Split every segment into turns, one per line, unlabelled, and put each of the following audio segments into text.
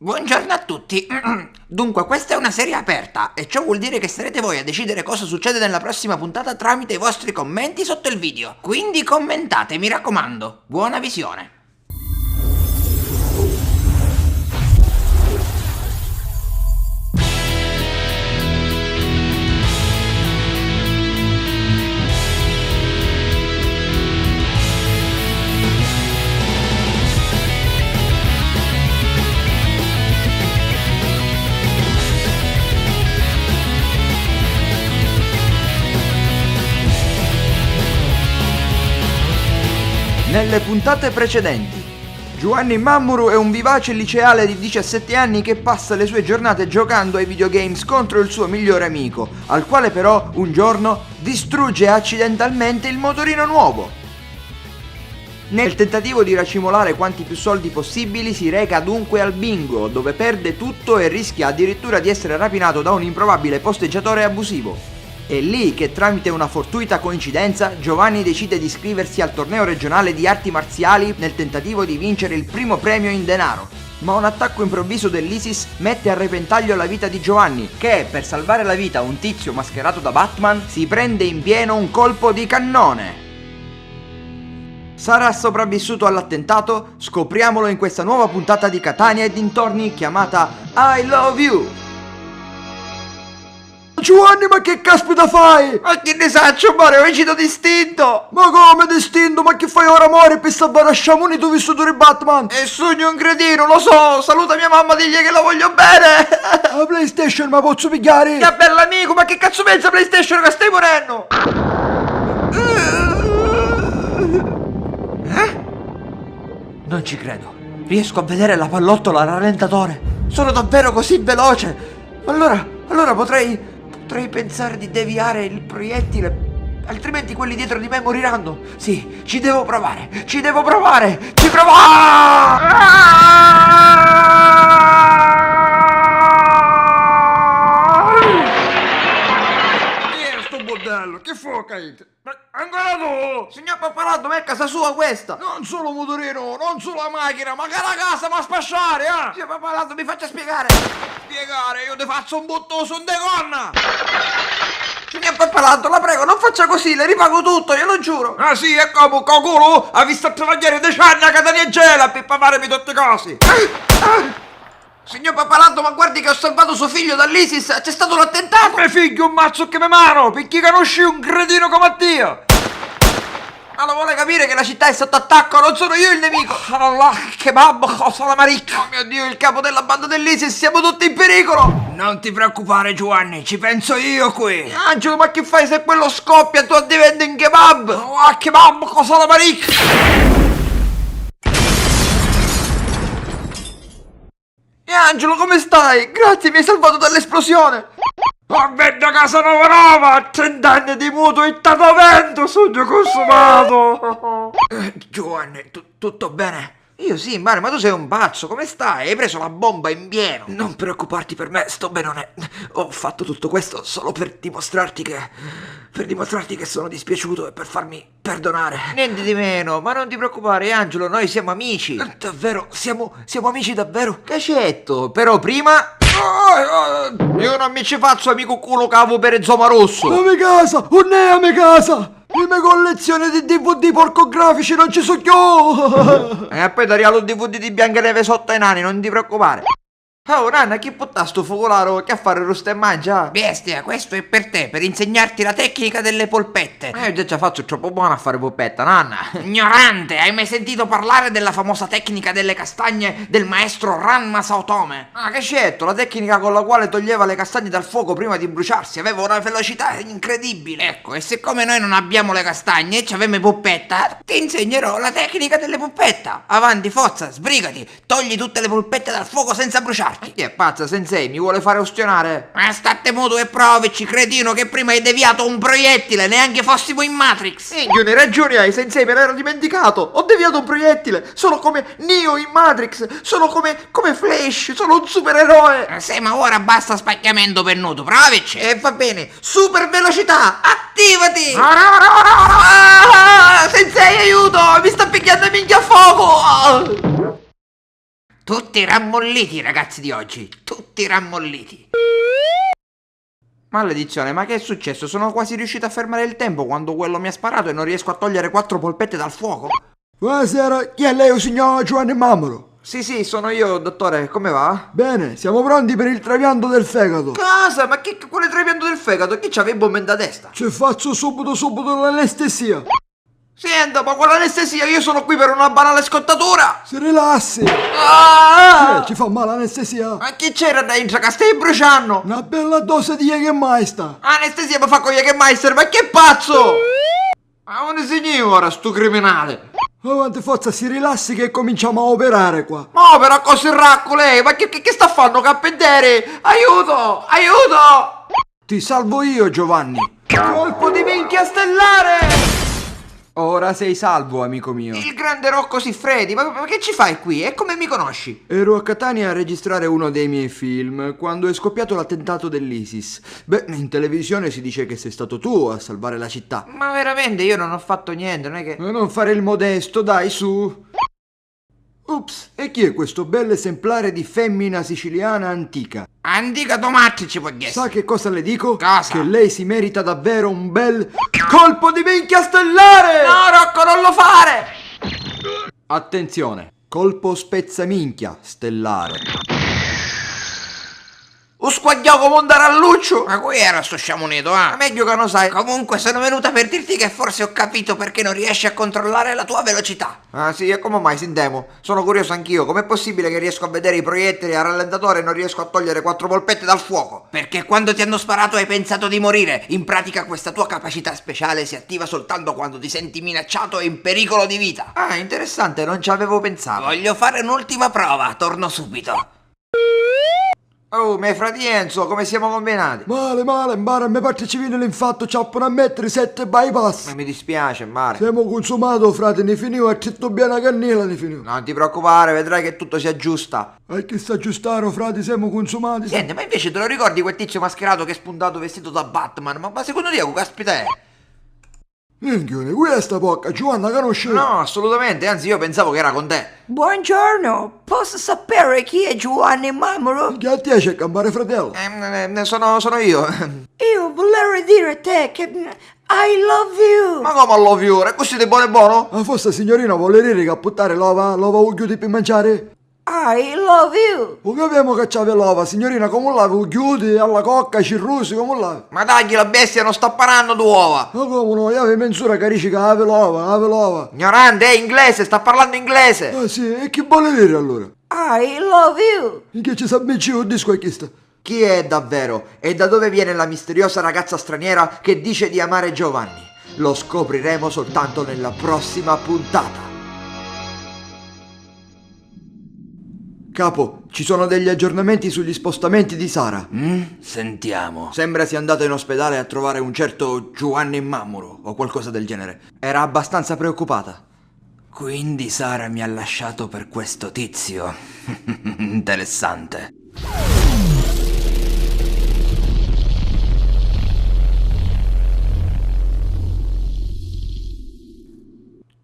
Buongiorno a tutti. Dunque, questa è una serie aperta e ciò vuol dire che sarete voi a decidere cosa succede nella prossima puntata tramite i vostri commenti sotto il video. Quindi commentate, mi raccomando. Buona visione.
Nelle puntate precedenti, Giovanni Mammuru è un vivace liceale di 17 anni che passa le sue giornate giocando ai videogames contro il suo migliore amico, al quale però un giorno distrugge accidentalmente il motorino nuovo. Nel tentativo di racimolare quanti più soldi possibili si reca dunque al bingo, dove perde tutto e rischia addirittura di essere rapinato da un improbabile posteggiatore abusivo. È lì che tramite una fortuita coincidenza Giovanni decide di iscriversi al torneo regionale di arti marziali nel tentativo di vincere il primo premio in denaro. Ma un attacco improvviso dell'ISIS mette a repentaglio la vita di Giovanni, che per salvare la vita a un tizio mascherato da Batman si prende in pieno un colpo di cannone. Sarà sopravvissuto all'attentato? Scopriamolo in questa nuova puntata di Catania e dintorni chiamata I Love You. Giovanni, ma che caspita fai?
Ma che ne saccio, amore, omicidio distinto!
Ma come distinto? Ma che fai ora, amore, per salvare a Sciamoni tu vissuto di Batman?
E sogno un cretino, lo so, saluta mia mamma, digli che la voglio bene!
La PlayStation ma posso pigliare?
Che bell'amico, ma che cazzo pensa PlayStation che stai morendo?
Non ci credo. Riesco a vedere la pallottola a rallentatore. Sono davvero così veloce. Allora potrei pensare di deviare il proiettile. Altrimenti quelli dietro di me moriranno. Sì, ci devo provare. Ci provo!
Sto bordello, che fuoca? Ma ancora tu?
Signor Pappalardo, ma è casa sua questa!
Non solo motorino, non solo la macchina, ma che la casa ma spasciare, eh?
Signor Pappalardo, mi faccia spiegare!
Spiegare, io ti faccio un bottoso in deconna!
Signor Pappalardo, la prego, non faccia così, le ripago tutto, glielo giuro!
Ah sì, e come, culo? Ha visto travagliare decenni a Catania e Gela per pavarmi tutte le cose!
Signor Pappalardo, ma guardi che ho salvato suo figlio dall'ISIS, c'è stato un attentato!
Mio figlio un mazzo che mi mano, perché conosci un cretino come Dio!
Ma lo vuole capire che la città è sotto attacco, non sono io il nemico!
Allah, che babbo, cosa la maricca!
Oh mio Dio, il capo della banda dell'ISIS, siamo tutti in pericolo!
Non ti preoccupare Giovanni, ci penso io qui!
Angelo, ma che fai se quello scoppia, tu diventi un kebab?
Oh, che babbo, cosa la maricca!
Angelo, come stai? Grazie, mi hai salvato dall'esplosione!
Vabbè, da casa nuova, 30 anni di mutuo e vento, sogno consumato!
Giovanni, tutto bene? Io sì, Mario, ma tu sei un pazzo, come stai? Hai preso la bomba in pieno!
Non preoccuparti per me, sto benone. Ho fatto tutto questo solo per dimostrarti che sono dispiaciuto e per farmi perdonare.
Niente di meno, ma non ti preoccupare, Angelo, noi siamo amici!
Davvero? Siamo amici davvero?
Cacetto, però prima... Io non mi ci faccio amico culo cavo per zoma rosso!
La mia casa! Non è la mia casa! Le mie collezioni di DVD porcografici non ci sono più!
E poi ti regalo il DVD di Biancaneve sotto ai nani, non ti preoccupare! Oh, Nanna, chi puttà sto focolaro che a fare rosta e mangia? Bestia, questo è per te, per insegnarti la tecnica delle polpette. Io già faccio troppo buono a fare polpetta, Nanna. Ignorante, hai mai sentito parlare della famosa tecnica delle castagne del maestro Ranma Saotome? Ah, che scelto, la tecnica con la quale toglieva le castagne dal fuoco prima di bruciarsi, aveva una velocità incredibile. Ecco, e siccome noi non abbiamo le castagne e ci avemo poppetta, ti insegnerò la tecnica delle polpetta. Avanti, forza, sbrigati, togli tutte le polpette dal fuoco senza bruciarti. Chi è pazza, sensei? Mi vuole fare ostionare? Ma state muto e provici, cretino, che prima hai deviato un proiettile, neanche fossimo in Matrix.
Giuni, ragione hai, sensei, me l'ero dimenticato. Ho deviato un proiettile. Sono come Neo in Matrix. Sono come Flash. Sono un supereroe.
Sì, ma ora basta spacchiamento pennuto, provici. Va bene, super velocità, attivati. Sensei, aiuto, mi sta picchiando minchia a fuoco. Tutti rammolliti i ragazzi di oggi, tutti rammolliti.
Maledizione, ma che è successo? Sono quasi riuscito a fermare il tempo quando quello mi ha sparato e non riesco a togliere 4 polpette dal fuoco.
Buonasera, chi è lei, o signor Giovanni Mammolo?
Sì, sono io, dottore, come va?
Bene, siamo pronti per il trapianto del fegato.
Cosa? Ma che quale trapianto del fegato? Chi c'aveva bomba in testa?
Ci faccio subito l'anestesia.
Senta, ma con l'anestesia io sono qui per una banale scottatura!
Si rilassi.
Ah!
Ci fa male l'anestesia?
Ma chi c'era dentro che stai bruciando?
Una bella dose di Jägermeister.
Anestesia mi fa con Jägermeister, ma che pazzo! Ma un signora, sto criminale!
Avanti forza, si rilassi che cominciamo a operare qua.
Ma però così racco lei, ma che sta fanno cappedere? Aiuto! Aiuto! Ti salvo io, Giovanni! Colpo di minchia stellare! Ora sei salvo, amico mio. Il grande Rocco Siffredi, ma che ci fai qui? E come mi conosci? Ero a Catania a registrare uno dei miei film quando è scoppiato l'attentato dell'ISIS. Beh, in televisione si dice che sei stato tu a salvare la città. Ma veramente io non ho fatto niente, non è che... Non fare il modesto, dai, su. Ups, e chi è questo bel esemplare di femmina siciliana antica?
Antica Tomacci ci può chiedere.
Sa che cosa le dico?
Cosa?
Che lei si merita davvero un bel colpo di minchia stellare!
No, Rocco, non lo fare!
Attenzione, colpo spezzaminchia stellare.
Un squagliò come un daralluccio! Ma qui era sto sciamonito, ah! Meglio che non sai. Comunque sono venuta per dirti che forse ho capito perché non riesci a controllare la tua velocità.
Ah sì, e come mai, Sindemo? Sono curioso anch'io, com'è possibile che riesco a vedere i proiettili a rallentatore e non riesco a togliere 4 polpette dal fuoco?
Perché quando ti hanno sparato hai pensato di morire. In pratica questa tua capacità speciale si attiva soltanto quando ti senti minacciato e in pericolo di vita.
Ah, interessante, non ci avevo pensato.
Voglio fare un'ultima prova, torno subito.
Oh, mio frati Enzo, come siamo combinati?
Male, Mara, mi parte ci viene l'infarto, ci appena a mettere 7 bypass.
Ma mi dispiace, Mare.
Siamo consumato, frate, ne finivo, è tutto bene a cannella, ne finivo.
Non ti preoccupare, vedrai che tutto si aggiusta.
E che sta aggiustare, frate, siamo consumati.
Senti, ma invece te lo ricordi quel tizio mascherato che è spuntato vestito da Batman? Ma secondo te, che caspita è?
Minchione, questa porca, Giovanna conosce?
No, assolutamente, anzi io pensavo che era con te.
Buongiorno, posso sapere chi è Giovanni Mammolo?
Che a te c'è campare, fratello?
Sono io.
Io volevo dire a te che I love you.
Ma come lo fiore? Così di buono e buono?
Ma forse signorina vuole dire che a buttare l'ova ucchiuti per mangiare?
I love you.
O capiamo che c'ave l'ova, signorina, come la ucchiuti alla cocca, cirrusi, come la?
Ma dai, la bestia non sta parando d'uova.
Ma come no, io avevo menzura che dice che ave l'ova.
Ignorante, è inglese, sta parlando inglese.
Ah sì, e che vuole dire allora?
I love you.
In che ci sa benci un disco è questa?
Chi è davvero? E da dove viene la misteriosa ragazza straniera che dice di amare Giovanni? Lo scopriremo soltanto nella prossima puntata. Capo, ci sono degli aggiornamenti sugli spostamenti di Sara.
Sentiamo.
Sembra sia andato in ospedale a trovare un certo Giovanni Mammolo o qualcosa del genere. Era abbastanza preoccupata.
Quindi Sara mi ha lasciato per questo tizio. Interessante.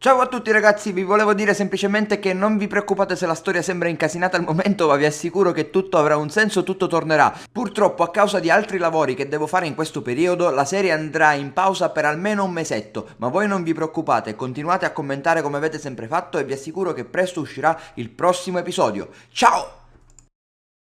Ciao a tutti ragazzi, vi volevo dire semplicemente che non vi preoccupate se la storia sembra incasinata al momento, ma vi assicuro che tutto avrà un senso, tutto tornerà. Purtroppo a causa di altri lavori che devo fare in questo periodo, la serie andrà in pausa per almeno un mesetto, ma voi non vi preoccupate, continuate a commentare come avete sempre fatto e vi assicuro che presto uscirà il prossimo episodio. Ciao!